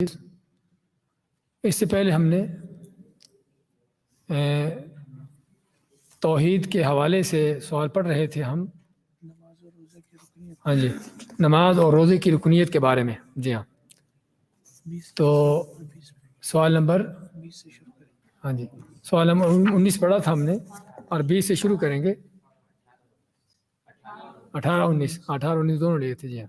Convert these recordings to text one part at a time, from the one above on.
اس سے پہلے ہم نے توحید کے حوالے سے سوال پڑھ رہے تھے ہم، ہاں جی، نماز اور روزے کی رکنیت کے بارے میں. جی ہاں، تو سوال نمبر ہاں جی سوال نمبر 19 پڑھا تھا ہم نے، اور 20 سے شروع کریں گے. 18 19 دونوں لیے تھے. جی ہاں،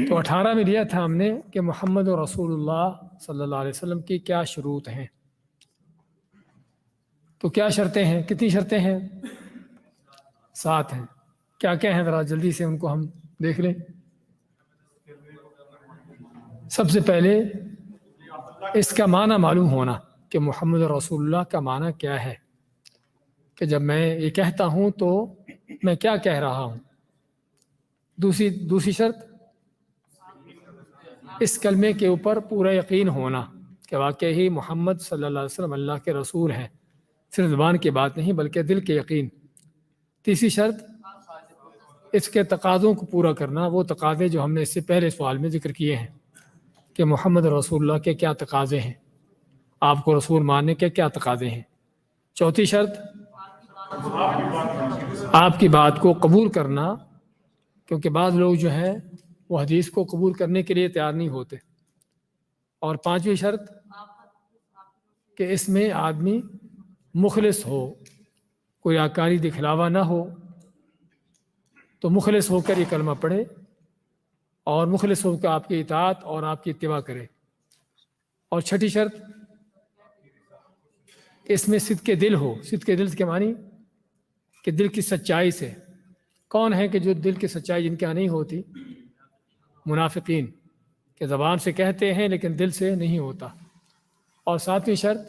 تو 18 میں لیا تھا ہم نے کہ محمد رسول اللہ صلی اللہ علیہ وسلم کی کیا شروط ہیں. تو کیا شرطیں ہیں؟ کتنی شرطیں ہیں؟ 7 ہیں. کیا کیا ہیں؟ ذرا جلدی سے ان کو ہم دیکھ لیں. سب سے پہلے اس کا معنی معلوم ہونا کہ محمد رسول اللہ کا معنی کیا ہے، کہ جب میں یہ کہتا ہوں تو میں کیا کہہ رہا ہوں. دوسری شرط اس کلمے کے اوپر پورا یقین ہونا کہ واقعی محمد صلی اللہ علیہ وسلم اللہ کے رسول ہیں، صرف زبان کی بات نہیں بلکہ دل کے یقین. تیسری شرط اس کے تقاضوں کو پورا کرنا، وہ تقاضے جو ہم نے اس سے پہلے سوال میں ذکر کیے ہیں کہ محمد رسول اللہ کے کیا تقاضے ہیں، آپ کو رسول ماننے کے کیا تقاضے ہیں. چوتھی شرط آپ کی بات کو قبول کرنا، کیونکہ بعض لوگ جو ہیں وہ حدیث کو قبول کرنے کے لیے تیار نہیں ہوتے. اور پانچویں شرط کہ اس میں آدمی مخلص ہو، کوئی آکاری دکھلاوا نہ ہو، تو مخلص ہو کر یہ کلمہ پڑھے اور مخلص ہو کر آپ کی اطاعت اور آپ کی اتباع کرے. اور چھٹی شرط کہ اس میں صدق دل ہو. صدق دل کے معنی کہ دل کی سچائی سے. کون ہے کہ جو دل کی سچائی جن کے یہاں نہیں ہوتی؟ منافقین، کہ زبان سے کہتے ہیں لیکن دل سے نہیں ہوتا. اور ساتویں شرط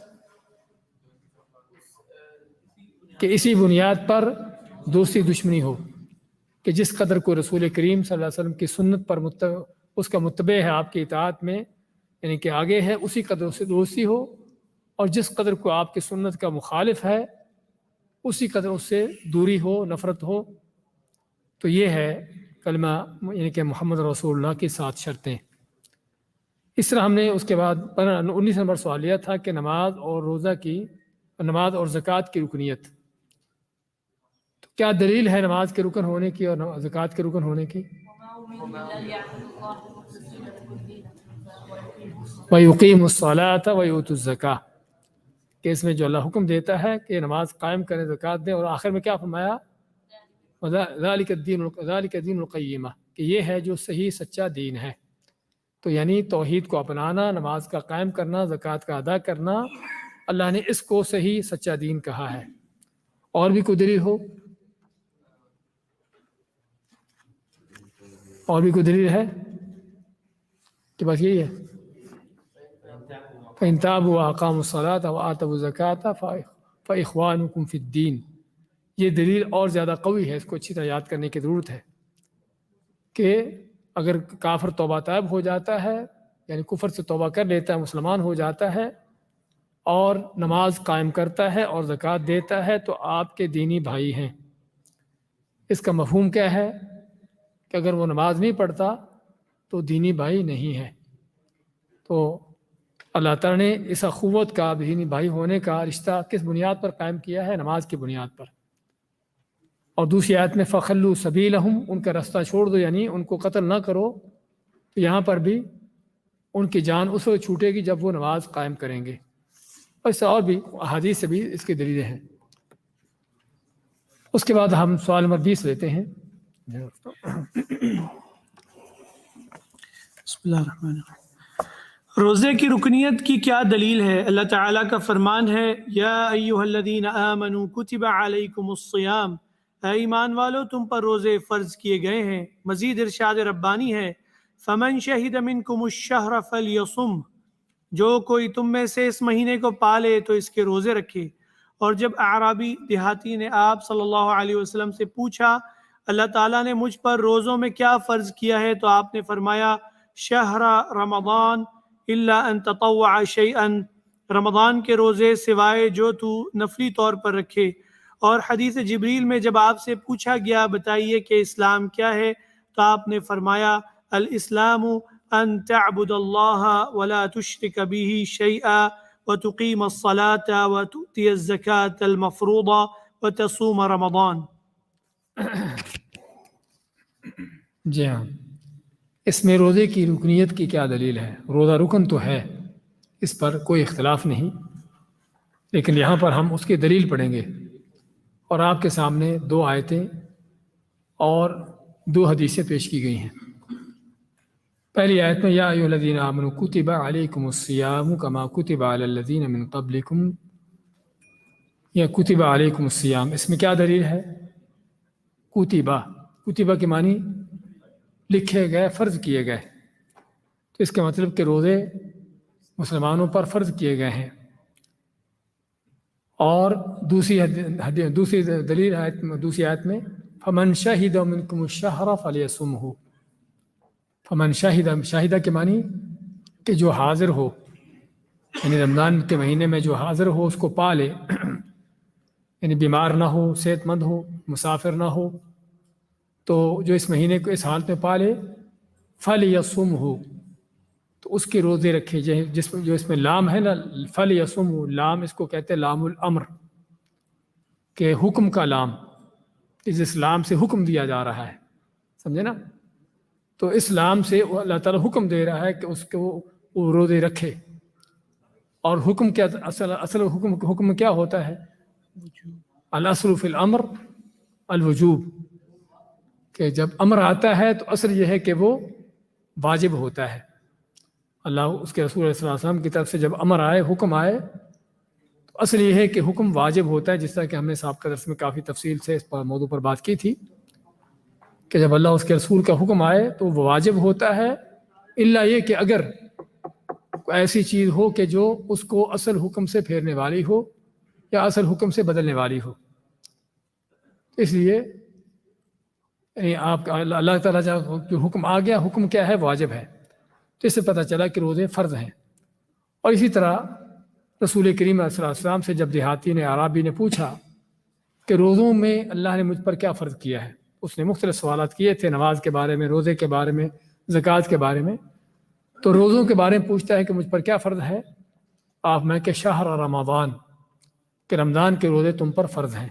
کہ اسی بنیاد پر دوستی دشمنی ہو، کہ جس قدر کو رسول کریم صلی اللہ علیہ وسلم کی سنت پر اس کا متبع ہے آپ کی اطاعت میں، یعنی کہ آگے ہے، اسی قدر سے دوستی ہو، اور جس قدر کو آپ کی سنت کا مخالف ہے اسی قدر اس سے دوری ہو، نفرت ہو. تو یہ ہے کلمہ، یعنی کہ محمد رسول اللہ کی 7 شرطیں. اس طرح ہم نے اس کے بعد 19 نمبر سوال لیا تھا کہ نماز اور زکوٰۃ کی رکنیت. تو کیا دلیل ہے نماز کے رکن ہونے کی اور زکوٰۃ کے رکن ہونے کی؟ وَيُقِيمُ الصَّلَاةَ وَيُؤْتُوا الزَّكَاةَ، کہ اس میں جو اللہ حکم دیتا ہے کہ نماز قائم کریں، زکوٰۃ دیں، اور آخر میں کیا فرمایا؟ ذَلِكَ الدِّينُ الْقَيِّمَةُ، کہ یہ ہے جو صحیح سچا دین ہے. تو یعنی توحید کو اپنانا، نماز کا قائم کرنا، زکوٰۃ کا ادا کرنا، اللہ نے اس کو صحیح سچا دین کہا ہے. اور بھی کوئی دلیل ہو؟ اور بھی کوئی دلیل ہے کہ بس یہی ہے؟ فَإِن تَابُوا وَأَقَامُوا الصَّلَاةَ وَآتَوُا الزَّكَاةَ فَإِخْوَانُكُمْ فِي الدِّينِ. یہ دلیل اور زیادہ قوی ہے، اس کو اچھی طرح یاد کرنے کی ضرورت ہے کہ اگر کافر توبہ طائب ہو جاتا ہے، یعنی کفر سے توبہ کر لیتا ہے، مسلمان ہو جاتا ہے اور نماز قائم کرتا ہے اور زکوٰۃ دیتا ہے، تو آپ کے دینی بھائی ہیں. اس کا مفہوم کیا ہے؟ کہ اگر وہ نماز نہیں پڑھتا تو دینی بھائی نہیں ہے. تو اللہ تعالیٰ نے اس اخوت کا، دینی بھائی ہونے کا رشتہ کس بنیاد پر قائم کیا ہے؟ نماز کی بنیاد پر. اور دوسری آیت میں فَخَلُّوا سَبِيلَهُمْ، ان کا رستہ چھوڑ دو، یعنی ان کو قتل نہ کرو. تو یہاں پر بھی ان کی جان اس وقت چھوٹے گی جب وہ نماز قائم کریں گے. اور بھی احادیث سے بھی اس کی دلیلیں ہیں. اس کے بعد ہم سوال نمبر 20 لیتے ہیں. بسم اللہ الرحمن الرحیم. روزے کی رکنیت کی کیا دلیل ہے؟ اللہ تعالیٰ کا فرمان ہے، یا ایھا الذین آمنوا کتب علیکم الصیام، اے ایمان والو تم پر روزے فرض کیے گئے ہیں. مزید ارشاد ربانی ہے، فمن شہد منکم الشہر فلیصم، جو کوئی تم میں سے اس مہینے کو پالے تو اس کے روزے رکھے. اور جب اعرابی دیہاتی نے آپ صلی اللہ علیہ وسلم سے پوچھا اللہ تعالیٰ نے مجھ پر روزوں میں کیا فرض کیا ہے، تو آپ نے فرمایا شہر رمضان الا ان تطوع شیئا، رمضان کے روزے سوائے جو تو نفلی طور پر رکھے. اور حدیث جبریل میں جب آپ سے پوچھا گیا بتائیے کہ اسلام کیا ہے، تو آپ نے فرمایا الاسلام أن تعبد الله ولا تشرك به شيئا وتقيم الصلاة وتؤتي الزكاة المفروضة وتصوم رمضان. جی ہاں، اس میں روزے کی رکنیت کی کیا دلیل ہے؟ روزہ رکن تو ہے، اس پر کوئی اختلاف نہیں، لیکن یہاں پر ہم اس کی دلیل پڑھیں گے، اور آپ کے سامنے 2 آیتیں اور 2 حدیثیں پیش کی گئی ہیں۔ پہلی آیت میں یا ایھا الذین آمنوا کتب علیکم الصیام کما کتب علی الذین من قبلکم، یا کتب علیکم الصیام، اس میں کیا دلیل ہے؟ کتبہ کے معنی لکھے گئے، فرض کیے گئے، تو اس کا مطلب کہ روزے مسلمانوں پر فرض کیے گئے ہیں۔ اور دوسری دلیل دوسری آیت میں فمن شہد منکم الشہر فلیصمہ، فمن شاہدہ کے معنی کہ جو حاضر ہو، یعنی رمضان کے مہینے میں جو حاضر ہو اس کو پالے، یعنی بیمار نہ ہو، صحت مند ہو، مسافر نہ ہو، تو جو اس مہینے کو اس حالت میں پالے فلیصمہ، تو اس کے روزے رکھے جائیں، جو اس میں لام ہے نا، فلیصمہ، لام اس کو کہتے ہیں لام الامر، کہ حکم کا لام، اس لام سے حکم دیا جا رہا ہے، سمجھے نا؟ تو اس لام سے اللہ تعالیٰ حکم دے رہا ہے کہ اس کو وہ روزے رکھے۔ اور حکم کیا، اصل حکم کیا ہوتا ہے؟ الاصل فی الامر الوجوب، کہ جب امر آتا ہے تو اصل یہ ہے کہ وہ واجب ہوتا ہے۔ اللہ اس کے رسول صلی اللہ علیہ وسلم کی طرف سے جب امر آئے، حکم آئے، تو اصل یہ ہے کہ حکم واجب ہوتا ہے، جس طرح کہ ہم نے سابقہ درس میں کافی تفصیل سے اس موضوع پر بات کی تھی کہ جب اللہ اس کے رسول کا حکم آئے تو وہ واجب ہوتا ہے، الا یہ کہ اگر ایسی چیز ہو کہ جو اس کو اصل حکم سے پھیرنے والی ہو یا اصل حکم سے بدلنے والی ہو۔ اس لیے آپ اللہ تعالیٰ جو حکم آ گیا، حکم کیا ہے؟ واجب ہے، تو اس سے پتہ چلا کہ روزے فرض ہیں۔ اور اسی طرح رسول کریم صلی اللہ علیہ وسلم سے جب دیہاتی نے، عرابی نے پوچھا کہ روزوں میں اللہ نے مجھ پر کیا فرض کیا ہے، اس نے مختلف سوالات کیے تھے، نماز کے بارے میں، روزے کے بارے میں، زکوٰۃ کے بارے میں، تو روزوں کے بارے میں پوچھتا ہے کہ مجھ پر کیا فرض ہے؟ آپ میں کہ شہر رمضان، کہ رمضان کے روزے تم پر فرض ہیں۔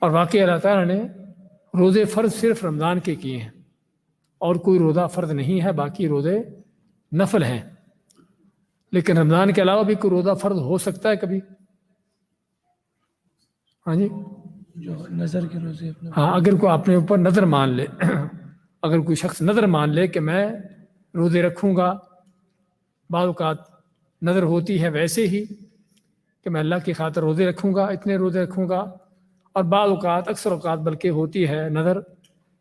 اور واقعی اللہ تعالیٰ نے روزے فرض صرف رمضان کے کیے ہیں، اور کوئی روزہ فرض نہیں ہے، باقی روزے نفل ہیں۔ لیکن رمضان کے علاوہ بھی کوئی روزہ فرض ہو سکتا ہے کبھی؟ ہاں جی، جو نظر کے روزے اپنے، ہاں، اگر کوئی اپنے اوپر نظر مان لے، اگر کوئی شخص نظر مان لے کہ میں روزے رکھوں گا، بعض اوقات نظر ہوتی ہے ویسے ہی کہ میں اللہ کی خاطر روزے رکھوں گا، اتنے روزے رکھوں گا، اور بعض اوقات، اکثر اوقات بلکہ ہوتی ہے نظر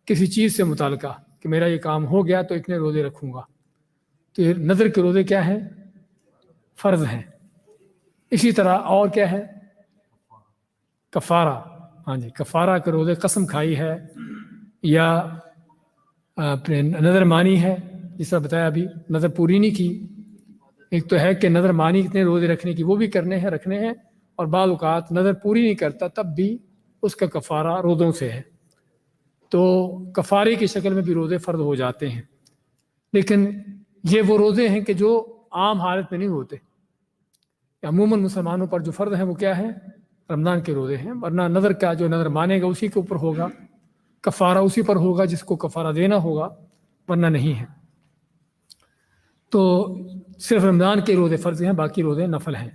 کسی چیز سے متعلقہ کہ میرا یہ کام ہو گیا تو اتنے روزے رکھوں گا، تو یہ نظر کے روزے کیا ہیں؟ فرض ہیں۔ اسی طرح اور کیا ہے؟ کفارہ، ہاں جی، کفارہ کے روزے، قسم کھائی ہے یا اپنے نظر مانی ہے، جس طرح بتایا ابھی، نظر پوری نہیں کی۔ ایک تو ہے کہ نظر مانی اتنے روزے رکھنے کی، وہ بھی کرنے ہیں، اور بعض اوقات نظر پوری نہیں کرتا تب بھی اس کا کفارہ روزوں سے ہے، تو کفارے کی شکل میں بھی روزے فرض ہو جاتے ہیں۔ لیکن یہ وہ روزے ہیں کہ جو عام حالت میں نہیں ہوتے، عموماً مسلمانوں پر جو فرض ہیں وہ کیا ہے؟ رمضان کے روزے ہیں، ورنہ نظر کا جو نظر مانے گا اسی کے اوپر ہوگا، کفارہ اسی پر ہوگا جس کو کفارہ دینا ہوگا، ورنہ نہیں ہے۔ تو صرف رمضان کے روزے فرض ہیں، باقی روزے نفل ہیں۔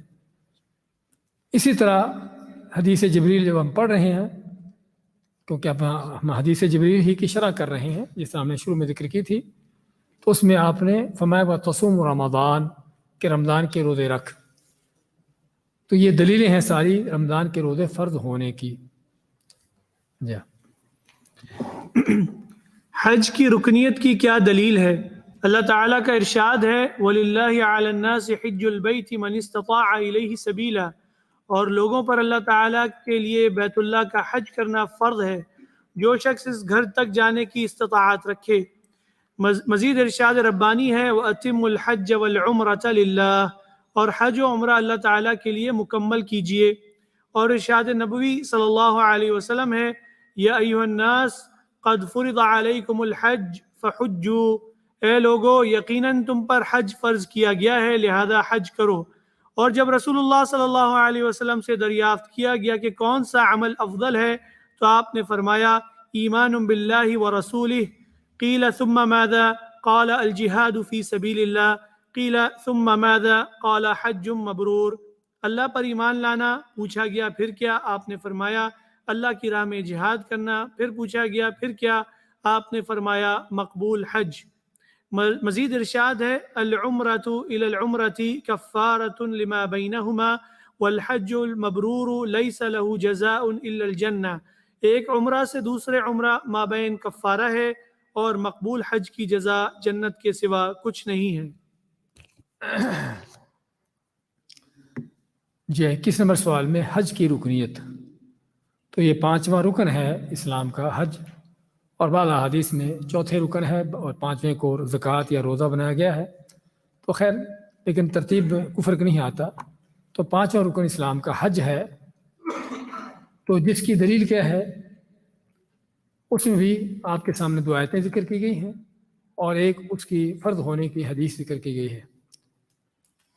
اسی طرح حدیث جبریل جب ہم پڑھ رہے ہیں، کیونکہ اب ہم حدیث جبریل ہی کی شرح کر رہے ہیں جس طرح ہم نے شروع میں ذکر کی تھی، تو اس میں آپ نے فرمایا وَتَصُومُ رمضان، کہ رمضان کے روزے رکھ، تو یہ دلیلیں ہیں ساری رمضان کے روزے فرض ہونے کی۔ جی حج کی رکنیت کی کیا دلیل ہے؟ اللہ تعالیٰ کا ارشاد ہے وَلِلَّهِ عَلَى النَّاسِ حِجُّ الْبَيْتِ مَنِ اسْتَطَاعَ إِلَيْهِ سَبِيلًا، اور لوگوں پر اللہ تعالیٰ کے لیے بیت اللہ کا حج کرنا فرض ہے جو شخص اس گھر تک جانے کی استطاعت رکھے۔ مزید ارشاد ربانی ہے وَأَتِمُّ الْحَجَّ وَالْعُمْرَةَ لِلَّهِ، اور حج و عمرہ اللہ تعالیٰ کے لیے مکمل کیجئے۔ اور ارشاد نبوی صلی اللہ علیہ وسلم ہے یا ایھا الناس قد فرض علیکم الحج فحجوا، اے لوگو یقیناً تم پر حج فرض کیا گیا ہے لہذا حج کرو۔ اور جب رسول اللہ صلی اللہ علیہ وسلم سے دریافت کیا گیا کہ کون سا عمل افضل ہے تو آپ نے فرمایا ایمان باللہ ورسولہ، قیل ثم ماذا؟ قال الجہاد فی سبیل اللہ، قیل ثم ماذا؟ قال حج مبرور۔ اللہ پر ایمان لانا پوچھا گیا پھر کیا؟ آپ نے فرمایا اللہ کی راہ میں جہاد کرنا۔ پھر پوچھا گیا پھر کیا؟ آپ نے فرمایا مقبول حج۔ مزید ارشاد ہے العمرۃ الی العمرۃ کفارۃ لما بینہما والحج المبرور لیس له جزاء الا الجنہ۔ ایک عمرہ سے دوسرے عمرہ مابین کفارہ ہے اور مقبول حج کی جزا جنت کے سوا کچھ نہیں ہے۔ جی 21 نمبر سوال میں حج کی رکنیت، تو یہ 5واں رکن ہے اسلام کا حج، اور بعض احادیث میں چوتھے رکن ہے اور 5ویں کو زکوٰۃ یا روزہ بنایا گیا ہے، تو خیر لیکن ترتیب کو فرق نہیں آتا۔ تو 5واں رکن اسلام کا حج ہے، تو جس کی دلیل کیا ہے اس میں بھی آپ کے سامنے 2 آیتیں ذکر کی گئی ہیں اور ایک اس کی فرض ہونے کی حدیث ذکر کی گئی ہے۔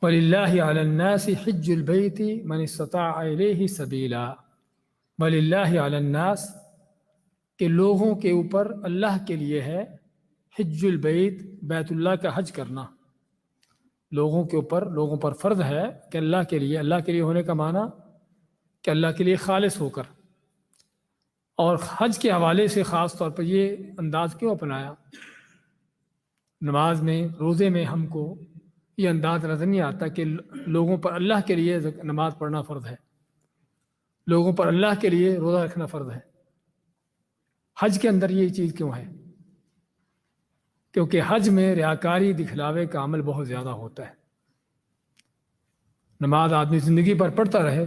وَلِلَّهِ عَلَى النَّاسِ حِجُّ الْبَيْتِ مَنِ اسْتَطَاعَ إِلَيْهِ سَبِيلًا۔ وَلِلَّهِ عَلَى النَّاسِ کہ لوگوں کے اوپر اللہ کے لیے ہے حج البیت، بیت اللہ کا حج کرنا۔ لوگوں کے اوپر، لوگوں پر فرض ہے کہ اللہ کے لیے ہونے کا معنی کہ اللہ کے لیے خالص ہو کر، اور حج کے حوالے سے خاص طور پر یہ انداز کیوں اپنایا؟ نماز میں، روزے میں ہم کو یہ انداز نظر نہیں آتا کہ لوگوں پر اللہ کے لیے نماز پڑھنا فرض ہے، لوگوں پر اللہ کے لیے روزہ رکھنا فرض ہے۔ حج کے اندر یہ چیز کیوں ہے؟ کیونکہ حج میں ریاکاری، دکھلاوے کا عمل بہت زیادہ ہوتا ہے۔ نماز آدمی زندگی پر پڑھتا رہے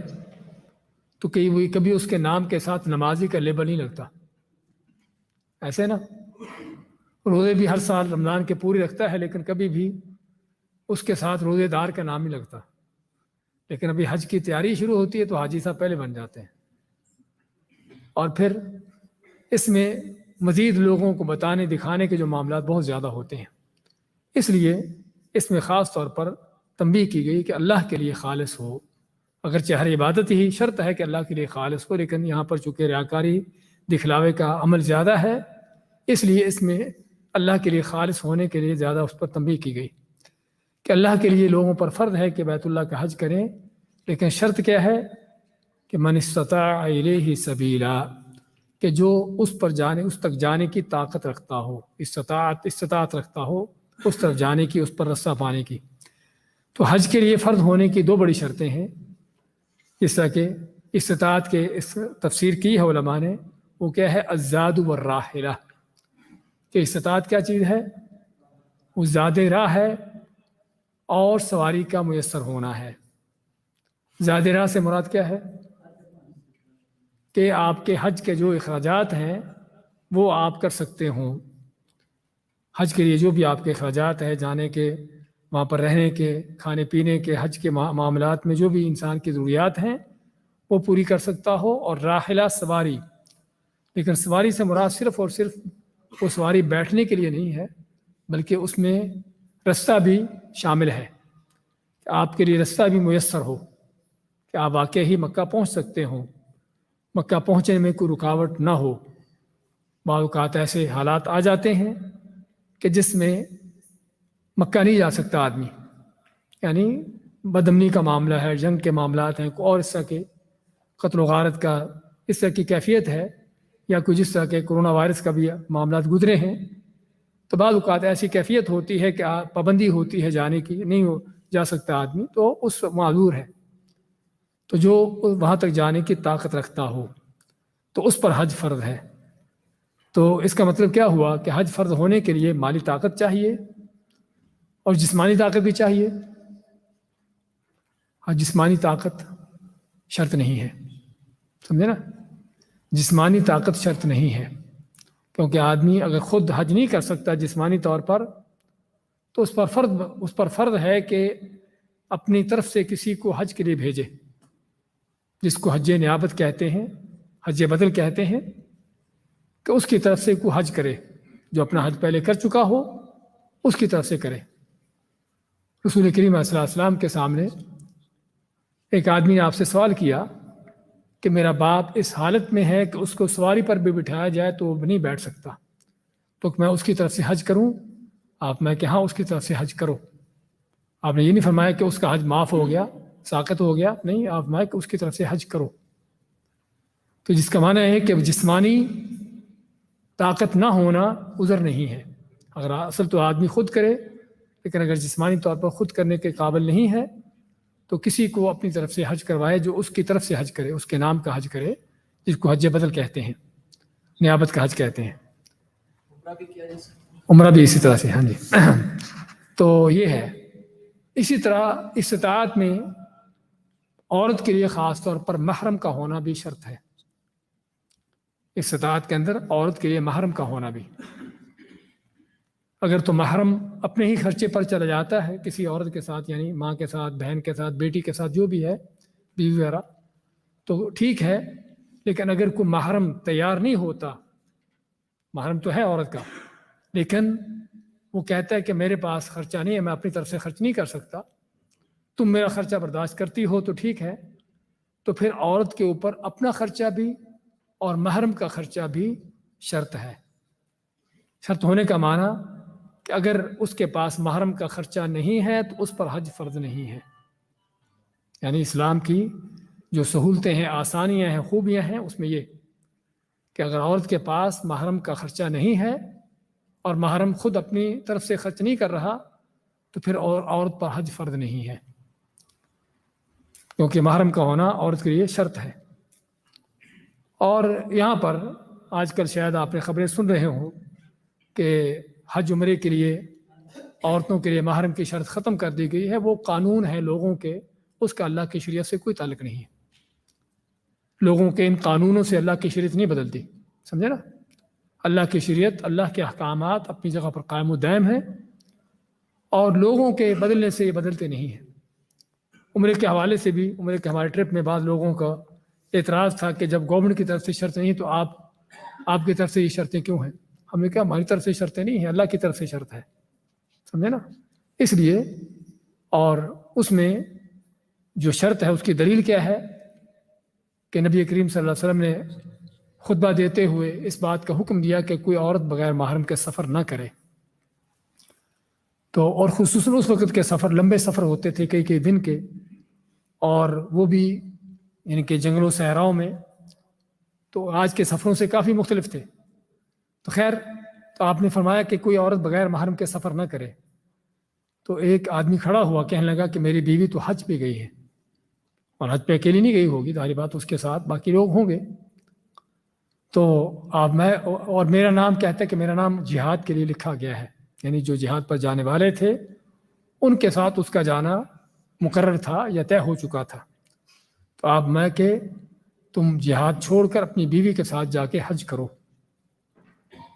تو کبھی اس کے نام کے ساتھ نمازی کا لیبل نہیں لگتا، ایسے نا؟ روزے بھی ہر سال رمضان کے پوری رکھتا ہے لیکن کبھی بھی اس کے ساتھ روزے دار کا نام نہیں لگتا، لیکن ابھی حج کی تیاری شروع ہوتی ہے تو حاجی صاحب پہلے بن جاتے ہیں۔ اور پھر اس میں مزید لوگوں کو بتانے دکھانے کے جو معاملات بہت زیادہ ہوتے ہیں، اس لیے اس میں خاص طور پر تنبیہ کی گئی کہ اللہ کے لیے خالص ہو۔ اگرچہ ہر عبادت ہی شرط ہے کہ اللہ کے لیے خالص ہو، لیکن یہاں پر چونکہ ریاکاری، دکھلاوے کا عمل زیادہ ہے، اس لیے اس میں اللہ کے لیے خالص ہونے کے لیے زیادہ اس پر تنبیہ کی گئی کہ اللہ کے لیے لوگوں پر فرض ہے کہ بیت اللہ کا حج کریں، لیکن شرط کیا ہے کہ من استطاع الیہ سبیلا، کہ جو اس تک جانے کی طاقت رکھتا ہو، استطاعت رکھتا ہو اس طرف جانے کی، اس پر رستہ پانے کی۔ تو حج کے لیے فرض ہونے کی 2 بڑی شرطیں ہیں، جس طرح کہ استطاعت کے اس تفسیر کی ہے علماء نے، وہ کیا ہے؟ الزاد والراحلہ، کہ استطاعت کیا چیز ہے؟ وہ زاد راہ ہے اور سواری کا میسر ہونا ہے۔ زاد راہ سے مراد کیا ہے؟ کہ آپ کے حج کے جو اخراجات ہیں وہ آپ کر سکتے ہوں۔ حج کے لیے جو بھی آپ کے اخراجات ہیں، جانے کے، وہاں پر رہنے کے، کھانے پینے کے، حج کے معاملات میں جو بھی انسان کی ضروریات ہیں وہ پوری کر سکتا ہو۔ اور راحلہ سواری، لیکن سواری سے مراد صرف اور صرف وہ سواری بیٹھنے کے لیے نہیں ہے، بلکہ اس میں رستہ بھی شامل ہے، کہ آپ کے لیے رستہ بھی میسر ہو، کہ آپ واقعی مکہ پہنچ سکتے ہوں، مکہ پہنچنے میں کوئی رکاوٹ نہ ہو۔ بعض اوقات ایسے حالات آ جاتے ہیں کہ جس میں مکہ نہیں جا سکتا آدمی، یعنی بدامنی کا معاملہ ہے، جنگ کے معاملات ہیں، اور اس طرح کے قتل و غارت کا اس طرح کی کیفیت ہے، یا کوئی جس طرح کے کرونا وائرس کا بھی معاملات گزرے ہیں، تو بعض اوقات ایسی کیفیت ہوتی ہے کہ پابندی ہوتی ہے جانے کی، نہیں جا سکتا آدمی، تو اس معذور ہے۔ تو جو وہاں تک جانے کی طاقت رکھتا ہو تو اس پر حج فرض ہے۔ تو اس کا مطلب کیا ہوا کہ حج فرض ہونے کے لیے مالی طاقت چاہیے اور جسمانی طاقت بھی چاہیے۔ حج جسمانی طاقت شرط نہیں ہے، سمجھے نا؟ جسمانی طاقت شرط نہیں ہے، کیونکہ آدمی اگر خود حج نہیں کر سکتا جسمانی طور پر تو اس پر فرض ہے کہ اپنی طرف سے کسی کو حج کے لیے بھیجے، جس کو حج نیابت کہتے ہیں، حج بدل کہتے ہیں، کہ اس کی طرف سے کوئی حج کرے جو اپنا حج پہلے کر چکا ہو اس کی طرف سے کرے۔ رسول کریم صلی اللہ علیہ وسلم کے سامنے ایک آدمی نے آپ سے سوال کیا کہ میرا باپ اس حالت میں ہے کہ اس کو سواری پر بھی بٹھایا جائے تو وہ نہیں بیٹھ سکتا، تو میں اس کی طرف سے حج کروں؟ آپ میں کہ ہاں اس کی طرف سے حج کرو۔ آپ نے یہ نہیں فرمایا کہ اس کا حج معاف ہو گیا، ساقط ہو گیا، نہیں، آپ فرمایا کہ اس کی طرف سے حج کرو۔ تو جس کا معنی ہے کہ جسمانی طاقت نہ ہونا عذر نہیں ہے۔ اگر اصل تو آدمی خود کرے، لیکن اگر جسمانی طور پر خود کرنے کے قابل نہیں ہے تو کسی کو اپنی طرف سے حج کروائے جو اس کی طرف سے حج کرے، اس کے نام کا حج کرے، جس کو حج بدل کہتے ہیں، نیابت کا حج کہتے ہیں۔ عمرہ بھی اسی طرح سے، ہاں جی۔ تو یہ ہے۔ اسی طرح استطاعت میں عورت کے لیے خاص طور پر محرم کا ہونا بھی شرط ہے۔ استطاعت کے اندر عورت کے لیے محرم کا ہونا بھی، اگر تو محرم اپنے ہی خرچے پر چلا جاتا ہے کسی عورت کے ساتھ، یعنی ماں کے ساتھ، بہن کے ساتھ، بیٹی کے ساتھ، جو بھی ہے، بیوی وغیرہ، تو ٹھیک ہے۔ لیکن اگر کوئی محرم تیار نہیں ہوتا، محرم تو ہے عورت کا، لیکن وہ کہتا ہے کہ میرے پاس خرچہ نہیں ہے، میں اپنی طرف سے خرچ نہیں کر سکتا، تم میرا خرچہ برداشت کرتی ہو تو ٹھیک ہے، تو پھر عورت کے اوپر اپنا خرچہ بھی اور محرم کا خرچہ بھی شرط ہے۔ شرط ہونے کا معنی کہ اگر اس کے پاس محرم کا خرچہ نہیں ہے تو اس پر حج فرض نہیں ہے۔ یعنی اسلام کی جو سہولتیں ہیں، آسانیاں ہیں، خوبیاں ہیں، اس میں یہ کہ اگر عورت کے پاس محرم کا خرچہ نہیں ہے اور محرم خود اپنی طرف سے خرچ نہیں کر رہا تو پھر عورت پر حج فرض نہیں ہے، کیونکہ محرم کا ہونا عورت کے لیے شرط ہے۔ اور یہاں پر آج کل شاید آپ نے خبریں سن رہے ہوں کہ حج عمرے کے لیے عورتوں کے لیے محرم کی شرط ختم کر دی گئی ہے۔ وہ قانون ہے لوگوں کے، اس کا اللہ کی شریعت سے کوئی تعلق نہیں ہے۔ لوگوں کے ان قانونوں سے اللہ کی شریعت نہیں بدلتی، سمجھے نا؟ اللہ کی شریعت، اللہ کے احکامات اپنی جگہ پر قائم و دائم ہیں، اور لوگوں کے بدلنے سے یہ بدلتے نہیں ہیں۔ عمرے کے حوالے سے بھی، عمرے کے ہمارے ٹرپ میں بعض لوگوں کا اعتراض تھا کہ جب گورنمنٹ کی طرف سے شرط نہیں تو آپ کی طرف سے یہ شرطیں کیوں ہیں؟ ہم نے کہا ہماری طرف سے شرطیں نہیں ہیں، اللہ کی طرف سے شرط ہے، سمجھے نا؟ اس لیے، اور اس میں جو شرط ہے اس کی دلیل کیا ہے کہ نبی کریم صلی اللہ علیہ وسلم نے خطبہ دیتے ہوئے اس بات کا حکم دیا کہ کوئی عورت بغیر محرم کے سفر نہ کرے۔ تو اور خصوصاً اس وقت کے سفر لمبے سفر ہوتے تھے، کئی کئی دن کے، اور وہ بھی یعنی کہ جنگلوں صحراؤں میں، تو آج کے سفروں سے کافی مختلف تھے۔ تو خیر، تو آپ نے فرمایا کہ کوئی عورت بغیر محرم کے سفر نہ کرے۔ تو ایک آدمی کھڑا ہوا، کہنے لگا کہ میری بیوی تو حج پہ گئی ہے، اور حج پہ اکیلی نہیں گئی ہوگی، ظاہری بات اس کے ساتھ باقی لوگ ہوں گے، تو اور میرا نام کہتا ہے کہ میرا نام جہاد کے لیے لکھا گیا ہے، یعنی جو جہاد پر جانے والے تھے ان کے ساتھ اس کا جانا مقرر تھا یا طے ہو چکا تھا۔ تو آپ میں کہ تم جہاد چھوڑ کر اپنی بیوی کے ساتھ جا کے حج کرو،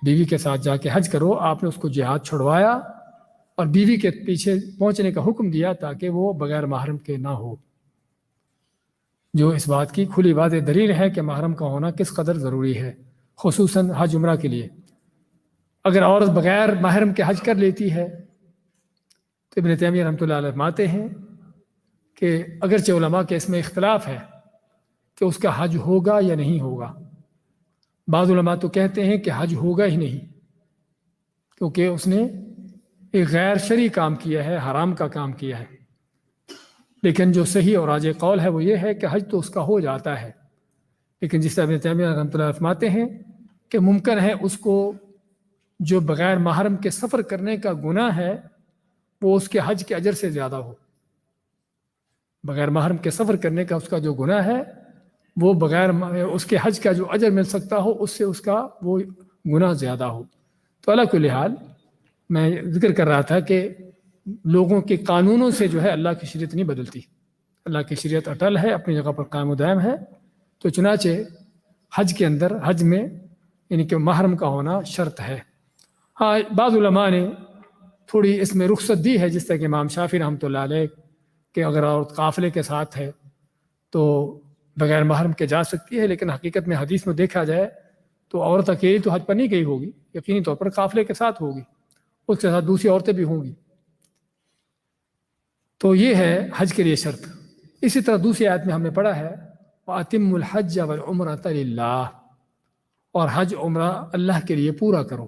بیوی کے ساتھ جا کے حج کرو۔ آپ نے اس کو جہاد چھڑوایا اور بیوی کے پیچھے پہنچنے کا حکم دیا تاکہ وہ بغیر محرم کے نہ ہو، جو اس بات کی کھلی واضح دلیل ہے کہ محرم کا ہونا کس قدر ضروری ہے، خصوصاً حج عمرہ کے لیے۔ اگر عورت بغیر محرم کے حج کر لیتی ہے تو ابن تیمیہ رحمۃ اللہ علیہ فرماتے ہیں کہ اگرچہ علماء کے اس میں اختلاف ہے کہ اس کا حج ہوگا یا نہیں ہوگا، بعض علماء تو کہتے ہیں کہ حج ہوگا ہی نہیں، کیونکہ اس نے ایک غیر شرعی کام کیا ہے، حرام کا کام کیا ہے۔ لیکن جو صحیح اور راجح قول ہے وہ یہ ہے کہ حج تو اس کا ہو جاتا ہے، لیکن جس طرح ابن تیمیہ رحمۃ اللہ فرماتے ہیں کہ ممکن ہے اس کو جو بغیر محرم کے سفر کرنے کا گناہ ہے وہ اس کے حج کے اجر سے زیادہ ہو۔ بغیر محرم کے سفر کرنے کا اس کا جو گناہ ہے وہ بغیر اس کے حج کا جو اجر مل سکتا ہو اس سے اس کا وہ گناہ زیادہ ہو۔ تو علی کل حال میں ذکر کر رہا تھا کہ لوگوں کے قانونوں سے جو ہے اللہ کی شریعت نہیں بدلتی، اللہ کی شریعت اٹل ہے، اپنی جگہ پر قائم و دائم ہے۔ تو چنانچہ حج کے اندر، حج میں یعنی کہ محرم کا ہونا شرط ہے۔ ہاں، بعض علماء نے تھوڑی اس میں رخصت دی ہے، جس طرح کہ امام شافعی رحمۃ اللہ علیہ، کہ اگر عورت قافلے کے ساتھ ہے تو بغیر محرم کے جا سکتی ہے، لیکن حقیقت میں حدیث میں دیکھا جائے تو عورت اکیلی تو حج پر نہیں گئی ہوگی، یقینی طور پر قافلے کے ساتھ ہوگی، اس کے ساتھ دوسری عورتیں بھی ہوں گی. تو یہ ہے حج کے لیے شرط. اسی طرح دوسری آیت میں ہم نے پڑھا ہے وَأَتِمُّ الْحَجَّ وَالْعُمْرَةَ لِلَّهِ، اور حج عمرہ اللہ کے لیے پورا کرو.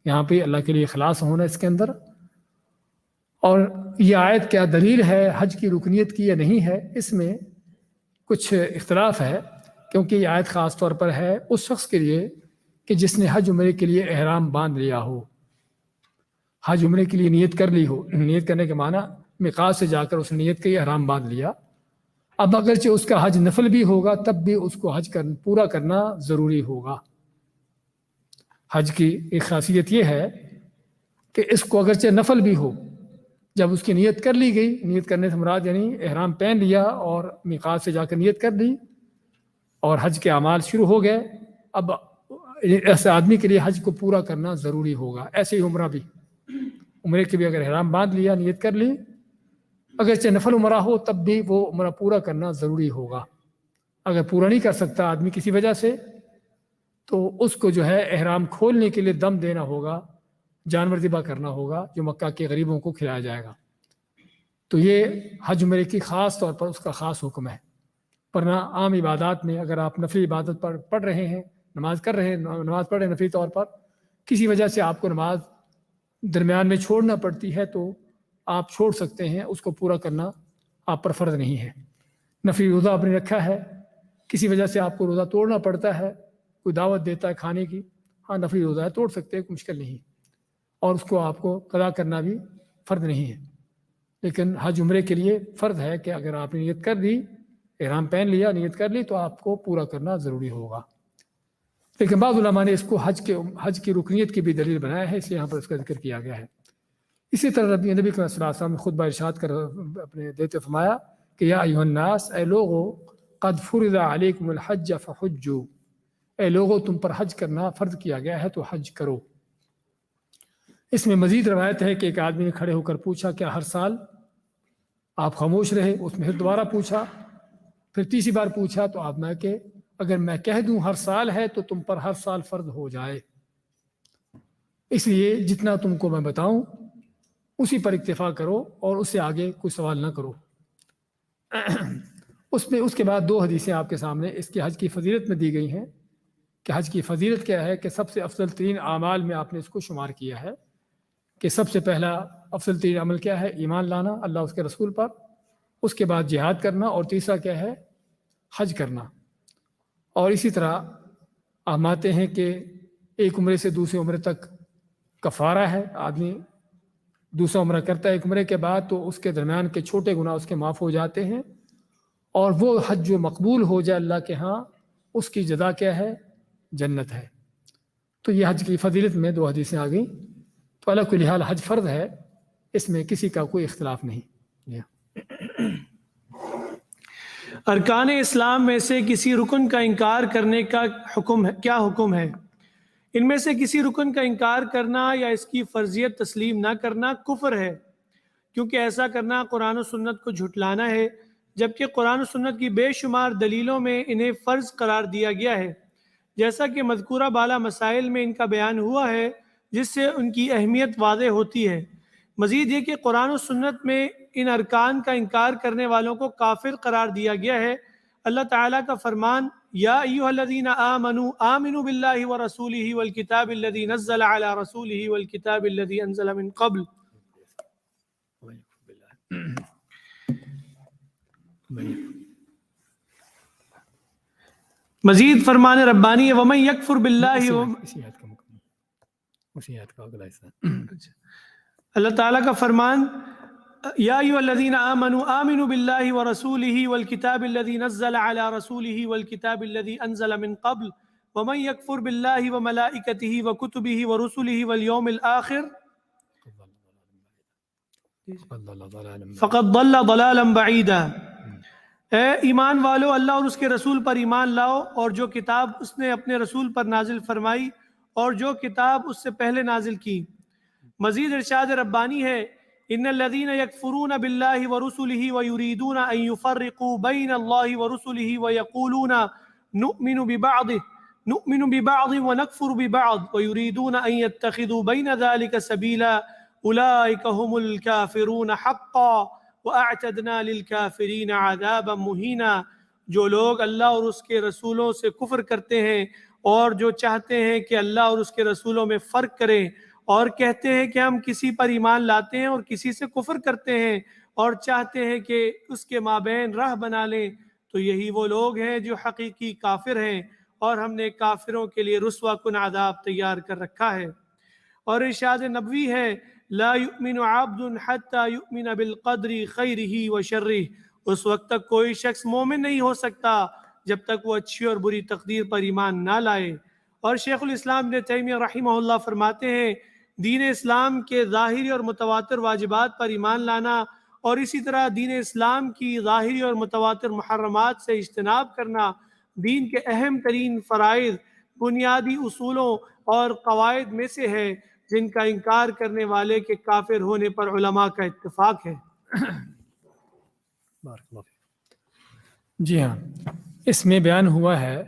یہاں پہ اللہ کے لیے اخلاص ہونا اس کے اندر. اور یہ آیت کیا دلیل ہے حج کی رکنیت کی یا نہیں ہے، اس میں کچھ اختلاف ہے، کیونکہ یہ آیت خاص طور پر ہے اس شخص کے لیے کہ جس نے حج عمرے کے لیے احرام باندھ لیا ہو، حج عمرے کے لیے نیت کر لی ہو. نیت کرنے کے معنی میقات سے جا کر اس نے نیت کی، احرام باندھ لیا. اب اگرچہ اس کا حج نفل بھی ہوگا تب بھی اس کو حج پورا کرنا ضروری ہوگا. حج کی ایک خاصیت یہ ہے کہ اس کو اگرچہ نفل بھی ہو، جب اس کی نیت کر لی گئی، نیت کرنے سے مراد یعنی احرام پہن لیا اور میقات سے جا کر نیت کر لی اور حج کے اعمال شروع ہو گئے، اب ایسے آدمی کے لیے حج کو پورا کرنا ضروری ہوگا. ایسے ہی عمرہ بھی، عمرے کے بھی اگر احرام باندھ لیا، نیت کر لی، اگرچہ نفل عمرہ ہو تب بھی وہ عمرہ پورا کرنا ضروری ہوگا. اگر پورا نہیں کر سکتا آدمی کسی وجہ سے تو اس کو جو ہے احرام کھولنے کے لیے دم دینا ہوگا، جانور ذبح کرنا ہوگا جو مکہ کے غریبوں کو کھلایا جائے گا. تو یہ حج عمرے کی خاص طور پر اس کا خاص حکم ہے. ورنہ عام عبادات میں اگر آپ نفلی عبادت پر پڑھ رہے ہیں، نماز پڑھ رہے ہیں نفلی طور پر، کسی وجہ سے آپ کو نماز درمیان میں چھوڑنا پڑتی ہے تو آپ چھوڑ سکتے ہیں، اس کو پورا کرنا آپ پر فرض نہیں ہے. نفلی روزہ آپ نے رکھا ہے، کسی وجہ سے آپ کو روزہ توڑنا پڑتا ہے، کوئی دعوت دیتا ہے کھانے کی، ہاں نفلی روزہ ہے، توڑ سکتے ہیں، کوئی مشکل نہیں، اور اس کو آپ کو قضا کرنا بھی فرض نہیں ہے. لیکن حج عمرے کے لیے فرض ہے کہ اگر آپ نے نیت کر دی، احرام پہن لیا، نیت کر لی، تو آپ کو پورا کرنا ضروری ہوگا. لیکن بعض علماء نے اس کو حج کی رکنیت کی بھی دلیل بنایا ہے، اس لیے یہاں پر اس کا ذکر کیا گیا ہے. اسی طرح نبی صلی اللہ علیہ وسلم نے خطبہ ارشاد کر اپنے دیتے فرمایا کہ یا ایھا الناس، اے لوگو، قد فرض علیکم الحج فحجوا، اے لوگو تم پر حج کرنا فرض کیا گیا ہے تو حج کرو. اس میں مزید روایت ہے کہ ایک آدمی نے کھڑے ہو کر پوچھا کیا ہر سال؟ آپ خاموش رہے. اس میں پھر دوبارہ پوچھا، پھر تیسری بار پوچھا تو آپ نے کہ اگر میں کہہ دوں ہر سال ہے تو تم پر ہر سال فرض ہو جائے، اس لیے جتنا تم کو میں بتاؤں اسی پر اکتفا کرو اور اس سے آگے کوئی سوال نہ کرو. اس کے بعد دو حدیثیں آپ کے سامنے اس کے حج کی فضیلت میں دی گئی ہیں کہ حج کی فضیلت کیا ہے، کہ سب سے افضل ترین اعمال میں آپ نے اس کو شمار کیا ہے کہ سب سے پہلا افضل ترین عمل کیا ہے، ایمان لانا اللہ اس کے رسول پر، اس کے بعد جہاد کرنا، اور تیسرا کیا ہے، حج کرنا. اور اسی طرح ہم آتے ہیں کہ ایک عمرے سے دوسرے عمرے تک کفارہ ہے. آدمی دوسرا عمرہ کرتا ہے ایک عمرے کے بعد تو اس کے درمیان کے چھوٹے گناہ اس کے معاف ہو جاتے ہیں، اور وہ حج جو مقبول ہو جائے اللہ کے ہاں اس کی جزا کیا ہے، جنت ہے. تو یہ حج کی فضیلت میں دو حدیثیں آ گئیں. تو اللہ کل حال حج فرض ہے، اس میں کسی کا کوئی اختلاف نہیں. ارکان اسلام میں سے کسی رکن کا انکار کرنے کا حکم ہے، کیا حکم ہے؟ ان میں سے کسی رکن کا انکار کرنا یا اس کی فرضیت تسلیم نہ کرنا کفر ہے، کیونکہ ایسا کرنا قرآن و سنت کو جھٹلانا ہے، جبکہ قرآن و سنت کی بے شمار دلیلوں میں انہیں فرض قرار دیا گیا ہے، جیسا کہ مذکورہ بالا مسائل میں ان کا بیان ہوا ہے، جس سے ان کی اہمیت واضح ہوتی ہے. مزید یہ کہ قرآن و سنت میں ان ارکان کا انکار کرنے والوں کو کافر قرار دیا گیا ہے. اللہ تعالیٰ کا فرمان یا ایھا الذین آمنوا آمنوا باللہ ورسولہ والکتاب الذی نزل علی رسولہ والکتاب الذی انزل من قبل. مزید فرمان ربانی ہے ومن یکفر باللہ اللہ تعالیٰ کا فرمان یا ایھا الذین آمنوا آمنوا باللہ ورسولہ والکتاب الذی نزل علی رسولہ والکتاب الذی انزل من قبل ومن یکفر باللہ وملائکتہ وکتبہ ورسلہ والیوم الآخر فقد ضل ضلالا بعیدا. اے ایمان والو، اللہ اور اس کے رسول پر ایمان لاؤ، اور جو کتاب اس نے اپنے رسول پر نازل فرمائی اور جو کتاب اس سے پہلے نازل کی. مزید ارشاد ربانی ہے ان الذین یکفرون باللہ ورسلہ ویریدون ان یفرقوا بین اللہ ورسلہ ویقولون نؤمن ببعض نؤمن ببعض ونكفر ببعض ويريدون أن يتخذوا بين ذلك سبيلا أولئك هم الكافرون حقا وأعتدنا للكافرين عذابا مهينا۔ جو لوگ اللہ اور اس کے رسولوں سے کفر کرتے ہیں اور جو چاہتے ہیں کہ اللہ اور اس کے رسولوں میں فرق کریں اور کہتے ہیں کہ ہم کسی پر ایمان لاتے ہیں اور کسی سے کفر کرتے ہیں اور چاہتے ہیں کہ اس کے مابین راہ بنا لیں، تو یہی وہ لوگ ہیں جو حقیقی کافر ہیں، اور ہم نے کافروں کے لیے رسوا کن عذاب تیار کر رکھا ہے۔ اور ارشاد نبوی ہے لا یؤمن عبد حتی یؤمن بالقدر خیرہ و شرہ، اس وقت تک کوئی شخص مومن نہیں ہو سکتا جب تک وہ اچھی اور بری تقدیر پر ایمان نہ لائے۔ اور شیخ الاسلام ابن تیمیہ رحمہ اللہ فرماتے ہیں دین اسلام کے ظاہری اور متواتر واجبات پر ایمان لانا اور اسی طرح دین اسلام کی ظاہری اور متواتر محرمات سے اجتناب کرنا دین کے اہم ترین فرائض، بنیادی اصولوں اور قواعد میں سے ہے جن کا انکار کرنے والے کے کافر ہونے پر علماء کا اتفاق ہے۔ بارک اللہ فیک۔ جی ہاں، اس میں بیان ہوا ہے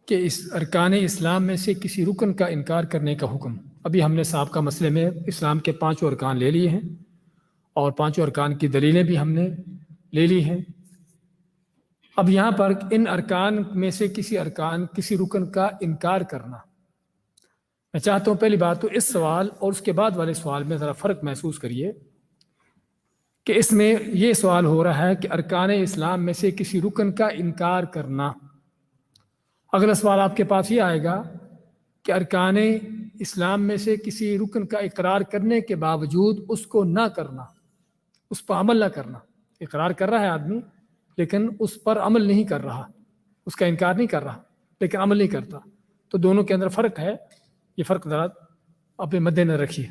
کہ اس ارکان اسلام میں سے کسی رکن کا انکار کرنے کا حکم۔ ابھی ہم نے سابقہ مسئلے میں اسلام کے 5 ارکان لے لیے ہیں اور 5 ارکان کی دلیلیں بھی ہم نے لے لی ہیں۔ اب یہاں پر ان ارکان میں سے کسی رکن کا انکار کرنا، میں چاہتا ہوں پہلی بات تو اس سوال اور اس کے بعد والے سوال میں ذرا فرق محسوس کریے کہ اس میں یہ سوال ہو رہا ہے کہ ارکان اسلام میں سے کسی رکن کا انکار کرنا۔ اگلا سوال آپ کے پاس یہ آئے گا کہ ارکان اسلام میں سے کسی رکن کا اقرار کرنے کے باوجود اس کو نہ کرنا، اس پر عمل نہ کرنا۔ اقرار کر رہا ہے آدمی لیکن اس پر عمل نہیں کر رہا، اس کا انکار نہیں کر رہا لیکن عمل نہیں کرتا، تو دونوں کے اندر فرق ہے۔ یہ فرق ذرا اپنے مد نظر رکھیے۔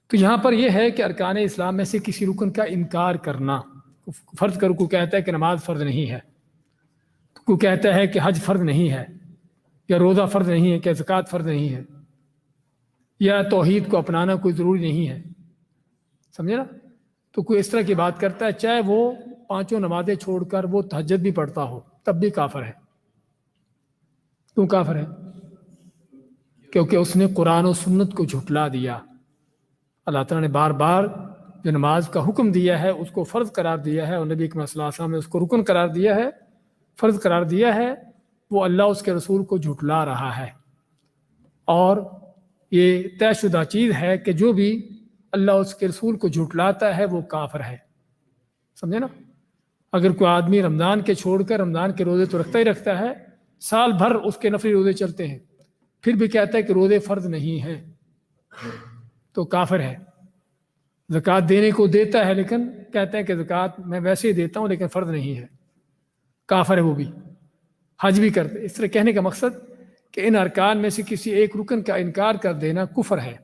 تو یہاں پر یہ ہے کہ ارکان اسلام میں سے کسی رکن کا انکار کرنا، فرض کرو کوئی کہتا ہے کہ نماز فرض نہیں ہے، کوئی کہتا ہے کہ حج فرض نہیں ہے، یا روزہ فرض نہیں ہے، کہ زکوٰۃ فرض نہیں ہے، یا توحید کو اپنانا کوئی ضروری نہیں ہے، سمجھے نا؟ تو کوئی اس طرح کی بات کرتا ہے، چاہے وہ 5 نمازیں چھوڑ کر وہ تہجد بھی پڑھتا ہو، تب بھی کافر ہے۔ کیوں کافر ہے؟ کیونکہ اس نے قرآن و سنت کو جھٹلا دیا۔ اللہ تعالیٰ نے بار بار جو نماز کا حکم دیا ہے اس کو فرض قرار دیا ہے، اور نبی اکرم صلی اللہ علیہ وسلم نے اس کو رکن قرار دیا ہے، فرض قرار دیا ہے، وہ اللہ اس کے رسول کو جھٹلا رہا ہے۔ اور یہ طے شدہ چیز ہے کہ جو بھی اللہ اس کے رسول کو جھٹلاتا ہے وہ کافر ہے، سمجھے نا؟ اگر کوئی آدمی رمضان کے چھوڑ کر رمضان کے روزے تو رکھتا ہی رکھتا ہے، سال بھر اس کے نفلی روزے چلتے ہیں، پھر بھی کہتا ہے کہ روزے فرض نہیں ہیں، تو کافر ہے۔ زکوٰۃ دینے کو دیتا ہے لیکن کہتا ہے کہ زکوٰۃ میں ویسے ہی دیتا ہوں لیکن فرض نہیں ہے، کافر ہے وہ بھی۔ حج بھی کرتے۔ اس طرح کہنے کا مقصد کہ ان ارکان میں سے کسی ایک رکن کا انکار کر دینا کفر ہے۔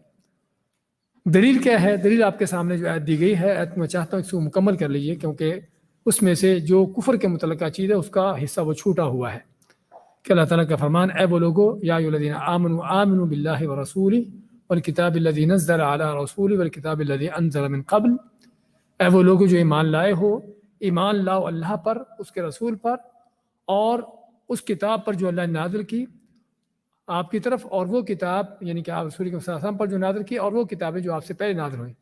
دلیل کیا ہے؟ دلیل آپ کے سامنے جو آیت دی گئی ہے، آیت میں چاہتا ہوں اس کو مکمل کر لیجئے، کیونکہ اس میں سے جو کفر کے متعلقہ چیز ہے اس کا حصہ وہ چھوٹا ہوا ہے کہ اللہ تعالیٰ کا فرمان، اے وہ لوگو یا ایھا الذین آمنوا آمنوا باللہ ورسولہ والکتاب الذی نزل علی رسولہ والکتاب الذی انزل من قبل، اے وہ لوگو جو ایمان لائے ہو، ایمان لاؤ اللہ پر، اس کے رسول پر، اور اس کتاب پر جو اللہ نے نازل کی آپ کی طرف، اور وہ کتاب یعنی کہ آپ رسول صلی اللہ علیہ وسلم پر جو نازل کی، اور وہ کتابیں جو آپ سے پہلے نازل ہوئیں۔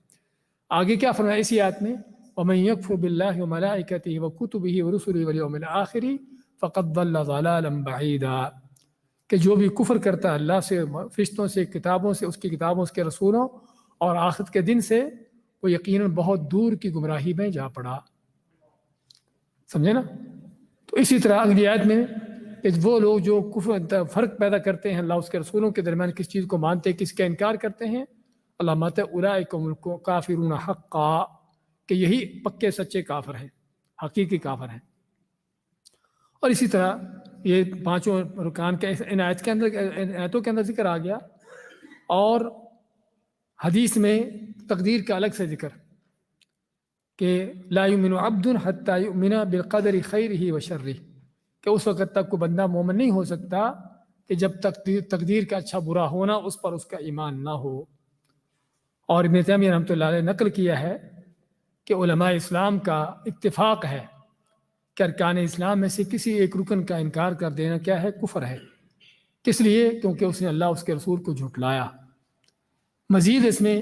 آگے کیا فرمایا اسی آیت میں؟ وَمَن يَكْفُرْ بِاللَّهِ وَمَلَائِكَتِهِ وَكُتُبِهِ وَرُسُلِهِ وَالْيَوْمِ الْآخِرِ فَقَدْ ضَلَّ ضَلَالًا بَعِيدًا، کہ جو بھی کفر کرتا ہے اللہ سے، فرشتوں سے، کتابوں سے، اس کی کتابوں، اس کے رسولوں اور آخرت کے دن سے، وہ یقیناً بہت دور کی گمراہی میں جا پڑا، سمجھے نا؟ تو اسی طرح اگلی آیت میں کہ وہ لوگ جو کفر فرق پیدا کرتے ہیں اللہ اس کے رسولوں کے درمیان، کس چیز کو مانتے ہیں، کس کا انکار کرتے ہیں، اللہ ماتے اولئک هم الکافرون حقا، کہ یہی پکے سچے کافر ہیں، حقیقی کافر ہیں۔ اور اسی طرح یہ 5 رکان کا ان آیتوں کے اندر ذکر آ گیا، اور حدیث میں تقدیر کا الگ سے ذکر کہ لا یؤمن عبد حتی یؤمن بالقدر خیرہ و شرہ، کہ اس وقت تک کوئی بندہ مومن نہیں ہو سکتا کہ جب تک تقدیر کا اچھا برا ہونا اس پر اس کا ایمان نہ ہو۔ اور ابن تیمیہ رحمۃ اللہ علیہ نقل کیا ہے کہ علماء اسلام کا اتفاق ہے کہ ارکان اسلام میں سے کسی ایک رکن کا انکار کر دینا کیا ہے؟ کفر ہے۔ کس لیے؟ کیونکہ اس نے اللہ اس کے رسول کو جھٹلایا۔ مزید اس میں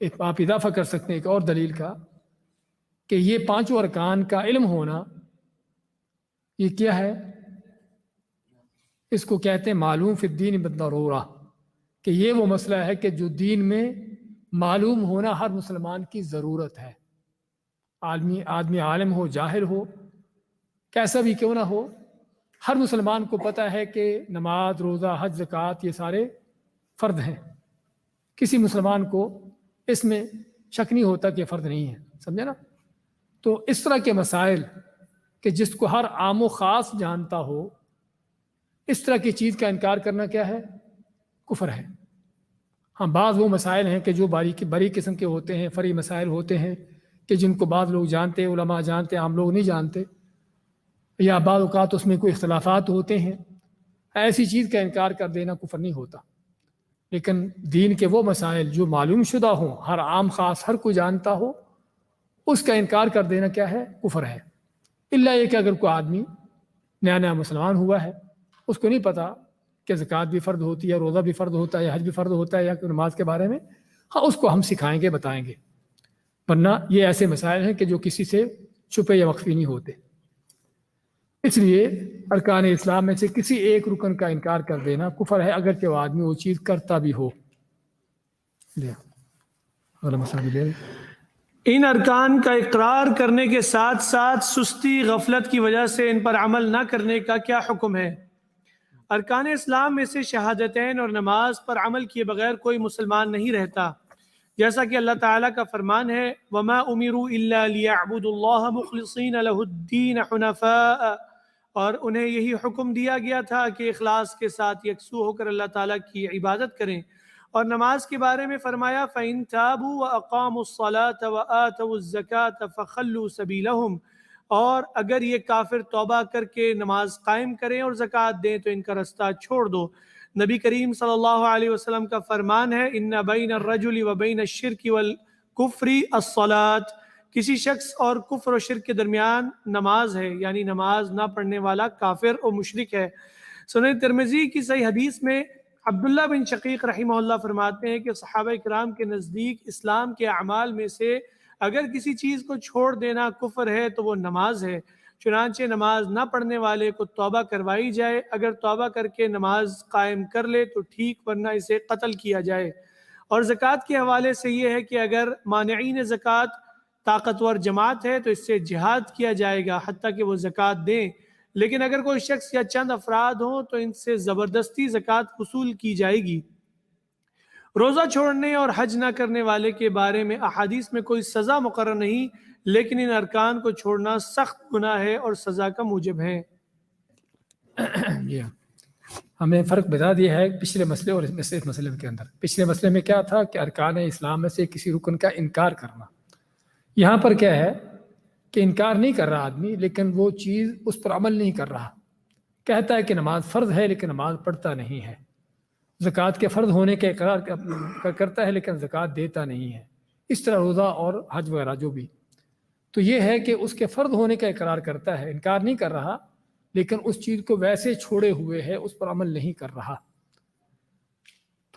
ایک آپ اضافہ کر سکتے ہیں ایک اور دلیل کا، کہ یہ پانچوں ارکان کا علم ہونا، یہ کیا ہے؟ اس کو کہتے ہیں معلوم فی الدین بالضرورہ، کہ یہ وہ مسئلہ ہے کہ جو دین میں معلوم ہونا ہر مسلمان کی ضرورت ہے۔ آدمی عالم ہو، جاہل ہو، کیسا بھی کیوں نہ ہو، ہر مسلمان کو پتہ ہے کہ نماز، روزہ، حج، زکوٰۃ یہ سارے فرض ہیں۔ کسی مسلمان کو اس میں شک نہیں ہوتا کہ فرض نہیں ہے، سمجھے نا؟ تو اس طرح کے مسائل کہ جس کو ہر عام و خاص جانتا ہو، اس طرح کی چیز کا انکار کرنا کیا ہے؟ کفر ہے۔ ہاں، بعض وہ مسائل ہیں کہ جو بڑی قسم کے ہوتے ہیں، فرعی مسائل ہوتے ہیں کہ جن کو بعض لوگ جانتے، علماء جانتے، عام لوگ نہیں جانتے، یا بعض اوقات اس میں کوئی اختلافات ہوتے ہیں، ایسی چیز کا انکار کر دینا کفر نہیں ہوتا۔ لیکن دین کے وہ مسائل جو معلوم شدہ ہوں، ہر عام خاص ہر کوئی جانتا ہو، اس کا انکار کر دینا کیا ہے؟ کفر ہے۔ الا یہ کہ اگر کوئی آدمی نیا مسلمان ہوا ہے، اس کو نہیں پتہ کہ زکوٰۃ بھی فرض ہوتی ہے، روزہ بھی فرض ہوتا ہے، حج بھی فرض ہوتا ہے، یا نماز کے بارے میں، ہاں اس کو ہم سکھائیں گے، بتائیں گے۔ ورنہ یہ ایسے مسائل ہیں کہ جو کسی سے چھپے یا مخفی نہیں ہوتے۔ اس لیے ارکان اسلام میں سے کسی ایک رکن کا انکار کر دینا کفر ہے، اگرچہ وہ آدمی وہ چیز کرتا بھی ہو۔ اگلا مسئلہ بھی لے لیں۔ ان ارکان کا اقرار کرنے کے ساتھ ساتھ سستی، غفلت کی وجہ سے ان پر عمل نہ کرنے کا کیا حکم ہے؟ ارکان اسلام میں سے شہادتین اور نماز پر عمل کیے بغیر کوئی مسلمان نہیں رہتا، جیسا کہ اللہ تعالیٰ کا فرمان ہے وَمَا أُمِرُوا إِلَّا لِيَعْبُدُوا اللَّهَ مُخْلِصِينَ لَهُ الدِّينَ حُنَفَاءَ، اور انہیں یہی حکم دیا گیا تھا کہ اخلاص کے ساتھ یکسو ہو کر اللہ تعالیٰ کی عبادت کریں۔ اور نماز کے بارے میں فرمایا فَإِن تَابُوا وَأَقَامُوا الصَّلَاةَ وَآتَوُا الزَّكَاةَ فَخَلُّوا سَبِيلَهُمْ، اور اگر یہ کافر توبہ کر کے نماز قائم کریں اور زکوٰۃ دیں تو ان کا رستہ چھوڑ دو۔ نبی کریم صلی اللہ علیہ وسلم کا فرمان ہے ان بین الرجل و بین الشرک والکفر الصلاۃ، کسی شخص اور کفر و شرک کے درمیان نماز ہے، یعنی نماز نہ پڑھنے والا کافر اور مشرک ہے۔ سنن ترمذی کی صحیح حدیث میں عبداللہ بن شقیق رحمہ اللہ فرماتے ہیں کہ صحابہ کرام کے نزدیک اسلام کے اعمال میں سے اگر کسی چیز کو چھوڑ دینا کفر ہے تو وہ نماز ہے، چنانچہ نماز نہ پڑھنے والے کو توبہ کروائی جائے، اگر توبہ کر کے نماز قائم کر لے تو ٹھیک، ورنہ اسے قتل کیا جائے۔ اور زکوٰۃ کے حوالے سے یہ ہے کہ اگر مانعین زکوٰۃ طاقتور جماعت ہے تو اس سے جہاد کیا جائے گا حتیٰ کہ وہ زکوٰۃ دیں، لیکن اگر کوئی شخص یا چند افراد ہوں تو ان سے زبردستی زکوٰۃ وصول کی جائے گی۔ روزہ چھوڑنے اور حج نہ کرنے والے کے بارے میں احادیث میں کوئی سزا مقرر نہیں، لیکن ان ارکان کو چھوڑنا سخت گناہ ہے اور سزا کا موجب ہے۔ ہمیں فرق بتا دیا ہے پچھلے مسئلے اور اس مسئلے کے اندر۔ پچھلے مسئلے میں کیا تھا کہ ارکان اسلام میں سے کسی رکن کا انکار کرنا، یہاں پر کیا ہے کہ انکار نہیں کر رہا آدمی، لیکن وہ چیز اس پر عمل نہیں کر رہا، کہتا ہے کہ نماز فرض ہے لیکن نماز پڑھتا نہیں ہے، زکوٰۃ کے فرض ہونے کا اقرار کرتا ہے لیکن زکوٰۃ دیتا نہیں ہے، اس طرح روزہ اور حج وغیرہ جو بھی۔ تو یہ ہے کہ اس کے فرض ہونے کا اقرار کرتا ہے، انکار نہیں کر رہا، لیکن اس چیز کو ویسے چھوڑے ہوئے ہے، اس پر عمل نہیں کر رہا۔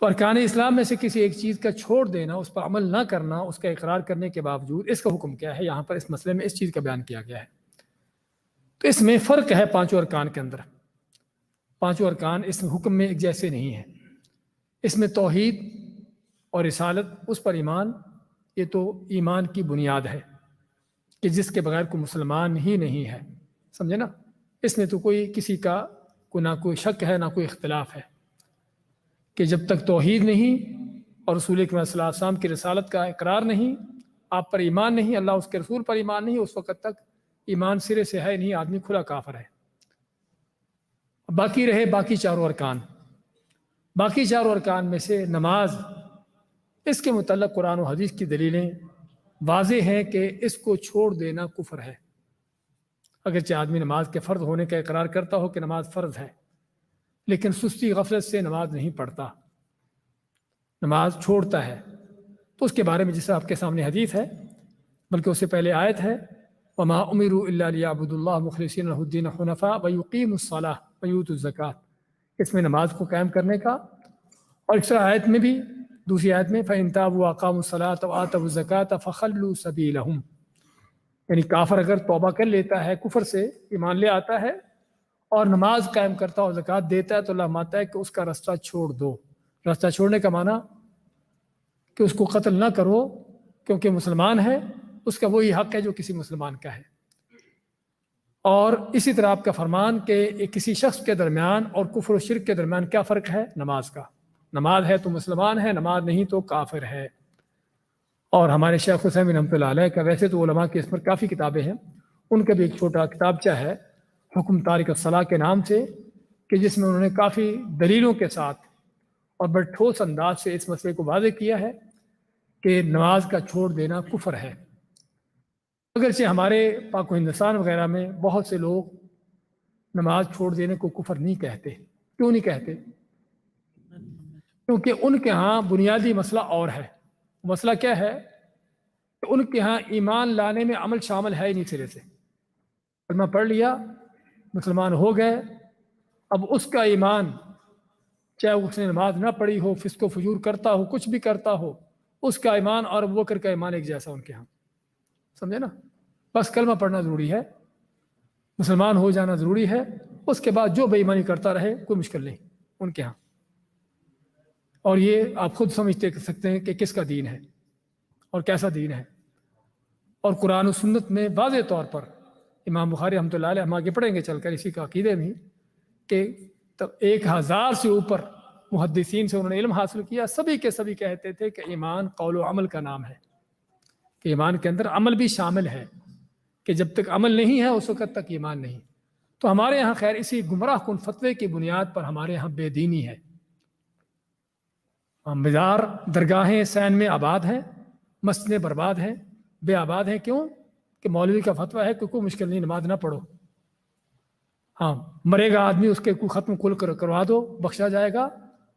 تو ارکان اسلام میں سے کسی ایک چیز کا چھوڑ دینا، اس پر عمل نہ کرنا، اس کا اقرار کرنے کے باوجود، اس کا حکم کیا ہے؟ یہاں پر اس مسئلے میں اس چیز کا بیان کیا گیا ہے۔ تو اس میں فرق ہے پانچوں ارکان کے اندر۔ پانچوں ارکان اس حکم میں ایک جیسے نہیں ہیں۔ اس میں توحید اور رسالت، اس پر ایمان، یہ تو ایمان کی بنیاد ہے کہ جس کے بغیر کوئی مسلمان ہی نہیں ہے، سمجھے نا؟ اس میں تو کوئی کسی کا نہ کوئی شک ہے نہ کوئی اختلاف ہے کہ جب تک توحید نہیں اور رسول اکرم صلی اللہ علیہ وسلم کی رسالت کا اقرار نہیں، آپ پر ایمان نہیں، اللہ اس کے رسول پر ایمان نہیں، اس وقت تک ایمان سرے سے ہے نہیں، آدمی کھلا کافر ہے۔ باقی رہے باقی چاروں ارکان۔ باقی چاروں ارکان میں سے نماز، اس کے متعلق قرآن و حدیث کی دلیلیں واضح ہیں کہ اس کو چھوڑ دینا کفر ہے۔ اگرچہ آدمی نماز کے فرض ہونے کا اقرار کرتا ہو کہ نماز فرض ہے، لیکن سستی غفلت سے نماز نہیں پڑھتا، نماز چھوڑتا ہے، تو اس کے بارے میں جیسے آپ کے سامنے حدیث ہے، بلکہ اس سے پہلے آیت ہے وَمَا أُمِرُوا إِلَّا لِيَعْبُدُوا اللَّهَ مُخْلِصِينَ لَهُ الدِّينَ حُنَفَاءَ وَيُقِيمُوا الصَّلَاةَ وَيُؤْتُوا الزَّكَاةَ، اس میں نماز کو قائم کرنے کا۔ اور اس آیت میں بھی، دوسری آیت میں فَإِن تَابُوا وَأَقَامُوا الصَّلَاةَ وَآتَوُا الزَّكَاةَ فَخَلُّوا سَبِيلَهُمْ، یعنی کافر اگر توبہ کر لیتا ہے، کفر سے ایمان لے آتا ہے اور نماز قائم کرتا اور زکوٰۃ دیتا ہے، تو اللہ مانتا ہے کہ اس کا راستہ چھوڑ دو۔ راستہ چھوڑنے کا معنی کہ اس کو قتل نہ کرو، کیونکہ مسلمان ہے، اس کا وہی حق ہے جو کسی مسلمان کا ہے۔ اور اسی طرح آپ کا فرمان کہ کسی شخص کے درمیان اور کفر و شرک کے درمیان کیا فرق ہے؟ نماز کا۔ نماز ہے تو مسلمان ہے، نماز نہیں تو کافر ہے۔ اور ہمارے شیخ حسین رحمۃ اللہ علیہ کا، ویسے تو علماء کی اس پر کافی کتابیں ہیں، ان کا بھی ایک چھوٹا کتابچہ ہے حکم تارک الصلاح کے نام سے، کہ جس میں انہوں نے کافی دلیلوں کے ساتھ اور بڑے ٹھوس انداز سے اس مسئلے کو واضح کیا ہے کہ نماز کا چھوڑ دینا کفر ہے۔ اگرچہ ہمارے پاک و ہندوستان وغیرہ میں بہت سے لوگ نماز چھوڑ دینے کو کفر نہیں کہتے۔ کیوں نہیں کہتے؟ کیونکہ ان کے ہاں بنیادی مسئلہ اور ہے۔ مسئلہ کیا ہے؟ کہ ان کے ہاں ایمان لانے میں عمل شامل ہے ہی نہیں سرے سے۔ کلمہ پڑھ لیا، مسلمان ہو گئے، اب اس کا ایمان، چاہے اس نے نماز نہ پڑھی ہو، فسق و فجور کرتا ہو، کچھ بھی کرتا ہو، اس کا ایمان اور ابو بکر کا ایمان ایک جیسا ان کے ہاں، سمجھے نا؟ بس کلمہ پڑھنا ضروری ہے، مسلمان ہو جانا ضروری ہے، اس کے بعد جو بے ایمانی کرتا رہے کوئی مشکل نہیں ان کے ہاں۔ اور یہ آپ خود سمجھتے سکتے ہیں کہ کس کا دین ہے اور کیسا دین ہے۔ اور قرآن و سنت میں واضح طور پر امام بخاری رحمۃ اللہ علیہ، ہم آگے پڑھیں گے چل کر اسی کا عقیدے میں، کہ 1000 سے اوپر محدثین سے انہوں نے علم حاصل کیا، سبھی کے سبھی کہتے تھے کہ ایمان قول و عمل کا نام ہے، کہ ایمان کے اندر عمل بھی شامل ہے، کہ جب تک عمل نہیں ہے اس وقت تک ایمان نہیں۔ تو ہمارے ہاں خیر اسی گمراہ کن فتوے کی بنیاد پر ہمارے ہاں بے دینی ہے۔ مزار درگاہیں سین میں آباد ہیں، مسجدیں برباد ہیں، بے آباد ہیں۔ کیوں؟ کہ مولوی کا فتویٰ ہے کہ کوئی مشکل نہیں، نماز نہ پڑھو، ہاں مرے گا آدمی اس کے کوئی ختم کل کروا دو، بخشا جائے گا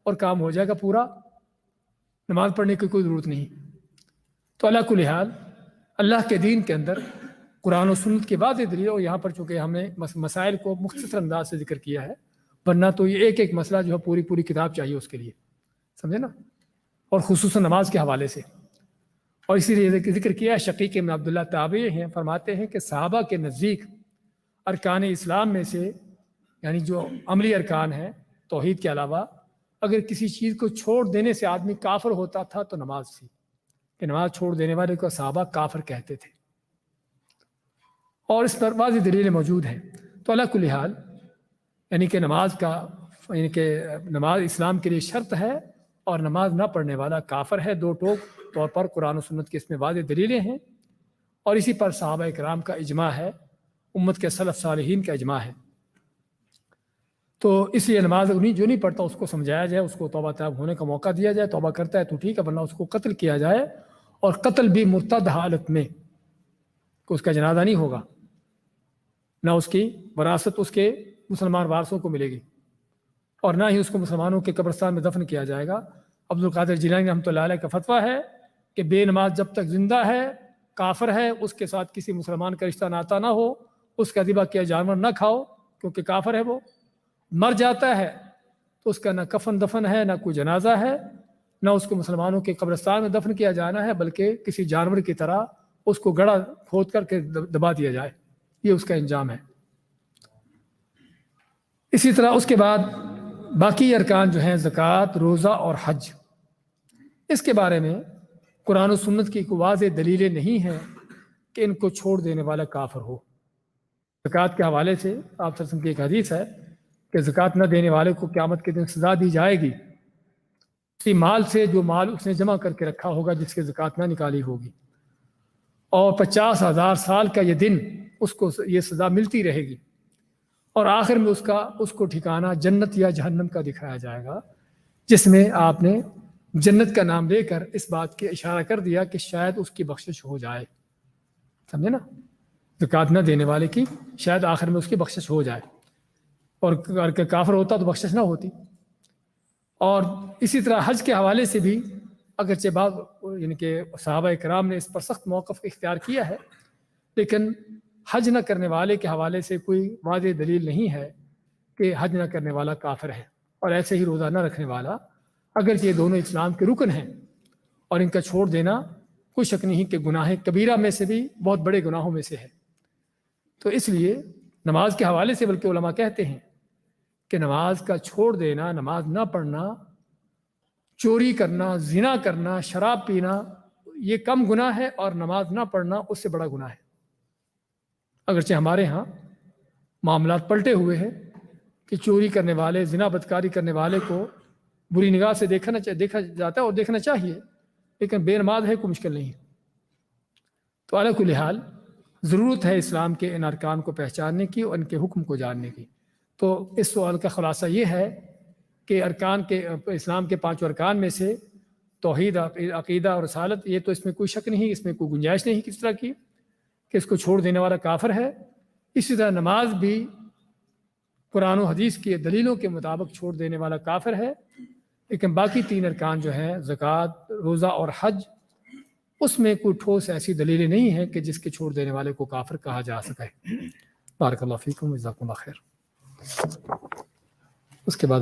اور کام ہو جائے گا پورا، نماز پڑھنے کی کوئی ضرورت نہیں۔ تو اللہ کل حال اللہ کے دین کے اندر قرآن و سنت کی واضح دلیل، اور یہاں پر چونکہ ہم نے مسائل کو مختصر انداز سے ذکر کیا ہے، ورنہ تو یہ ایک ایک مسئلہ جو ہے پوری کتاب چاہیے اس کے لیے، سمجھے نا؟ اور خصوصاً نماز کے حوالے سے۔ اور اسی لیے ذکر کیا ہے، شقیق ابن عبداللہ تابعی ہیں، فرماتے ہیں کہ صحابہ کے نزدیک ارکان اسلام میں سے، یعنی جو عملی ارکان ہیں توحید کے علاوہ، اگر کسی چیز کو چھوڑ دینے سے آدمی کافر ہوتا تھا تو نماز تھی، کہ نماز چھوڑ دینے والے کو صحابہ کافر کہتے تھے، اور اس پر واضح دلیل موجود ہیں۔ تو اللہ کل حال یعنی کہ نماز کا، یعنی کہ نماز اسلام کے لیے شرط ہے، اور نماز نہ پڑھنے والا کافر ہے۔ دو ٹوک طور پر قرآن و سنت کی اس میں واضح دلیلیں ہیں، اور اسی پر صحابہ کرام کا اجماع ہے، امت کے سلف صالحین کا اجماع ہے۔ تو اس لیے نماز جو نہیں پڑھتا اس کو سمجھایا جائے، اس کو توبہ طائب ہونے کا موقع دیا جائے، توبہ کرتا ہے تو ٹھیک ہے، ورنہ اس کو قتل کیا جائے، اور قتل بھی مرتد حالت میں، کہ اس کا جنازہ نہیں ہوگا، نہ اس کی وراثت اس کے مسلمان وارثوں کو ملے گی، اور نہ ہی اس کو مسلمانوں کے قبرستان میں دفن کیا جائے گا۔ عبد القادر جیلانی رحمۃ اللہ علیہ کا فتویٰ ہے کہ بے نماز جب تک زندہ ہے کافر ہے، اس کے ساتھ کسی مسلمان کا رشتہ ناتا نہ ہو، اس کا ذبح کیا جانور نہ کھاؤ، کیونکہ کافر ہے وہ۔ مر جاتا ہے تو اس کا نہ کفن دفن ہے، نہ کوئی جنازہ ہے، نہ اس کو مسلمانوں کے قبرستان میں دفن کیا جانا ہے، بلکہ کسی جانور کی طرح اس کو گڑھا کھود کر کے دبا دیا جائے، یہ اس کا انجام ہے۔ اسی طرح اس کے بعد باقی ارکان جو ہیں، زکوٰۃ، روزہ اور حج، اس کے بارے میں قرآن و سنت کی کوئی واضح دلیلیں نہیں ہیں کہ ان کو چھوڑ دینے والا کافر ہو۔ زکوٰۃ کے حوالے سے آپ صلی اللہ علیہ وسلم کی ایک حدیث ہے کہ زکوٰۃ نہ دینے والے کو قیامت کے دن سزا دی جائے گی اسی مال سے جو مال اس نے جمع کر کے رکھا ہوگا، جس کی زکوٰۃ نہ نکالی ہوگی، اور 50,000 سال کا یہ دن اس کو یہ سزا ملتی رہے گی، اور آخر میں اس کو ٹھکانہ جنت یا جہنم کا دکھایا جائے گا، جس میں آپ نے جنت کا نام لے کر اس بات کے اشارہ کر دیا کہ شاید اس کی بخشش ہو جائے، سمجھے نا؟ زکوٰۃ نہ دینے والے کی شاید آخر میں اس کی بخشش ہو جائے، اور اگر کافر ہوتا تو بخشش نہ ہوتی۔ اور اسی طرح حج کے حوالے سے بھی اگرچہ بعض یعنی کہ صحابہ کرام نے اس پر سخت موقف اختیار کیا ہے، لیکن حج نہ کرنے والے کے حوالے سے کوئی واضح دلیل نہیں ہے کہ حج نہ کرنے والا کافر ہے۔ اور ایسے ہی روزہ نہ رکھنے والا، اگرچہ یہ دونوں اسلام کے رکن ہیں اور ان کا چھوڑ دینا کوئی شک نہیں کہ گناہ کبیرہ میں سے بھی بہت بڑے گناہوں میں سے ہے۔ تو اس لیے نماز کے حوالے سے بلکہ علماء کہتے ہیں کہ نماز کا چھوڑ دینا، نماز نہ پڑھنا، چوری کرنا، زنا کرنا، شراب پینا، یہ کم گناہ ہے، اور نماز نہ پڑھنا اس سے بڑا گناہ ہے۔ اگرچہ ہمارے ہاں معاملات پلٹے ہوئے ہیں کہ چوری کرنے والے، زنا بدکاری کرنے والے کو بری نگاہ سے دیکھا جاتا ہے اور دیکھنا چاہیے، لیکن بے نماز ہے کوئی مشکل نہیں۔ تو علی کل حال ضرورت ہے اسلام کے ان ارکان کو پہچاننے کی اور ان کے حکم کو جاننے کی۔ تو اس سوال کا خلاصہ یہ ہے کہ اسلام کے 5 ارکان میں سے توحید، عقیدہ اور رسالت، یہ تو اس میں کوئی شک نہیں، اس میں کوئی گنجائش نہیں کس طرح کی کہ اس کو چھوڑ دینے والا کافر ہے۔ اسی طرح نماز بھی قرآن و حدیث کی دلیلوں کے مطابق چھوڑ دینے والا کافر ہے، لیکن باقی 3 ارکان جو ہیں زکوٰۃ، روزہ اور حج، اس میں کوئی ٹھوس ایسی دلیلیں نہیں ہیں کہ جس کے چھوڑ دینے والے کو کافر کہا جا سکے۔ بارک اللہ فیکم، جزاکم اللہ خیر۔ اس کے بعد